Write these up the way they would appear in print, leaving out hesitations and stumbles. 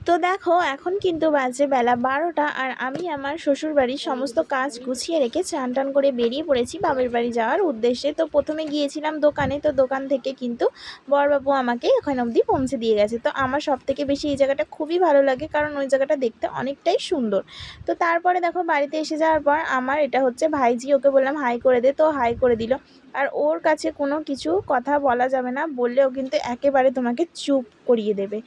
তো দেখো এখন কিন্তু বাজে বেলা 12টা আর আমি আমার শ্বশুরবাড়ির সমস্ত কাজ গুছিয়ে রেখে চান টান করে বেরিয়ে পড়েছি বাপের বাড়ি যাওয়ার উদ্দেশ্যে। তো প্রথমে গিয়েছিলাম দোকানে, তো দোকান থেকে কিন্তু বড়বাবু আমাকে ওখানে অবধি পৌঁছে দিয়ে গেছে। তো আমার সব থেকে বেশি এই জায়গাটা খুবই ভালো লাগে, কারণ ওই জায়গাটা দেখতে অনেকটাই সুন্দর। তো তারপরে দেখো বাড়িতে এসে যাওয়ার পর আমার এটা হচ্ছে ভাইজি, ওকে বললাম হাই করে দে, তো হাই করে দিল। আর ওর কাছে কোনো কিছু কথা বলা যাবে না, বললেও কিন্তু একেবারে তোমাকে চুপ করিয়ে দেবে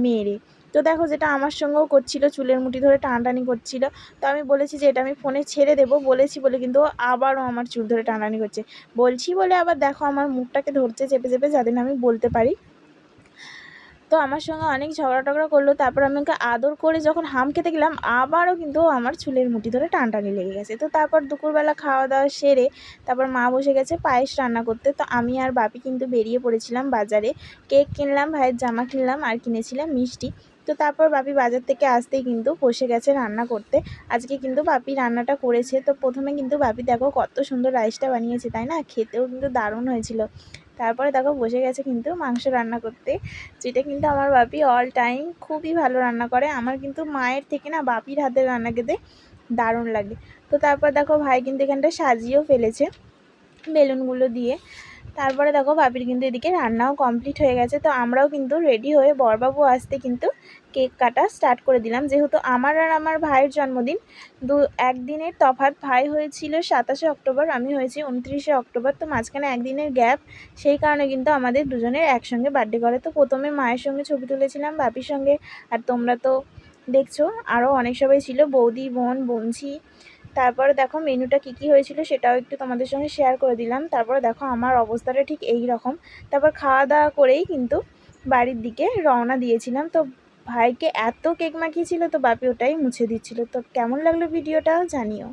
মেরে। তো দেখো যেটা আমার সঙ্গেও করছিল, চুলের মুঠি ধরে টানাটানি করছিল। তো আমি বলেছি যে এটা আমি ফোনে ছেড়ে দেবো, বলেছি বলে কিন্তু ও আবারও আমার চুল ধরে টানাটানি করছে। বলছি বলে আবার দেখো আমার মুখটাকে ধরছে চেপে চেপে, যাতে না আমি বলতে পারি। তো আমার সঙ্গে অনেক ঝগড়া টগড়া করলো। তারপর আমি ওকে আদর করে যখন হাম খেতে গেলাম, আবারও কিন্তু ও আমার চুলের মুঠি ধরে টানটানি লেগে গেছে। তো তারপর দুপুরবেলা খাওয়া দাওয়া সেরে তারপর মা বসে গেছে পায়েস রান্না করতে। তো আমি আর বাপি কিন্তু বেরিয়ে পড়েছিলাম বাজারে। কেক কিনলাম, ভাইয়ের জামা কিনলাম, আর কিনেছিলাম মিষ্টি। তো তারপর বাপি বাজার থেকে আসতেই কিন্তু বসে গেছে রান্না করতে। আজকে কিন্তু বাপি রান্নাটা করেছে। তো প্রথমে কিন্তু বাপি দেখো কত সুন্দর রাইসটা বানিয়েছে, তাই না? খেতেও কিন্তু দারুণ হয়েছিল। তারপরে দেখো বসে গেছে কিন্তু মাংস রান্না করতে, যেটা কিন্তু আমার বাপি অল টাইম খুবই ভালো রান্না করে। আমার কিন্তু মায়ের থেকে না বাপির হাতের রান্না খেতে দারুণ লাগে। তো তারপর দেখো ভাই কিন্তু এখানটা সাজিয়েও ফেলেছে বেলুনগুলো দিয়ে। তারপরে দেখো বাপির কিন্তু এদিকে রান্নাও কমপ্লিট হয়ে গেছে। তো আমরাও কিন্তু রেডি হয়ে বরবাবু আসতে কিন্তু কেক কাটা স্টার্ট করে দিলাম। যেহেতু আমার আর আমার ভাইয়ের জন্মদিন একদিনের তফাৎ, ভাই হয়েছিল 27শে অক্টোবর, আমি হয়েছি 29শে অক্টোবর। তো মাঝখানে একদিনের গ্যাপ, সেই কারণে কিন্তু আমাদের দুজনের একসঙ্গে বার্থডে করে। তো প্রথমে মায়ের সঙ্গে ছবি তুলেছিলাম, বাপির সঙ্গে। আর তোমরা তো দেখছো আরও অনেক সবাই ছিল, বৌদি, বোন, বোনঝি। তারপরে দেখো মেনুটা কী হয়েছিল সেটাও একটু তোমাদের সঙ্গে শেয়ার করে দিলাম। তারপরে দেখো আমার অবস্থাটা ঠিক এই রকম। তারপর খাওয়া দাওয়া করেই কিন্তু বাড়ির দিকে রওনা দিয়েছিলাম। তো ভাইকে এত কেক মাখিয়েছিল, তো বাপি ওটাই মুছে দিচ্ছিল। তো কেমন লাগলো ভিডিওটা জানিও।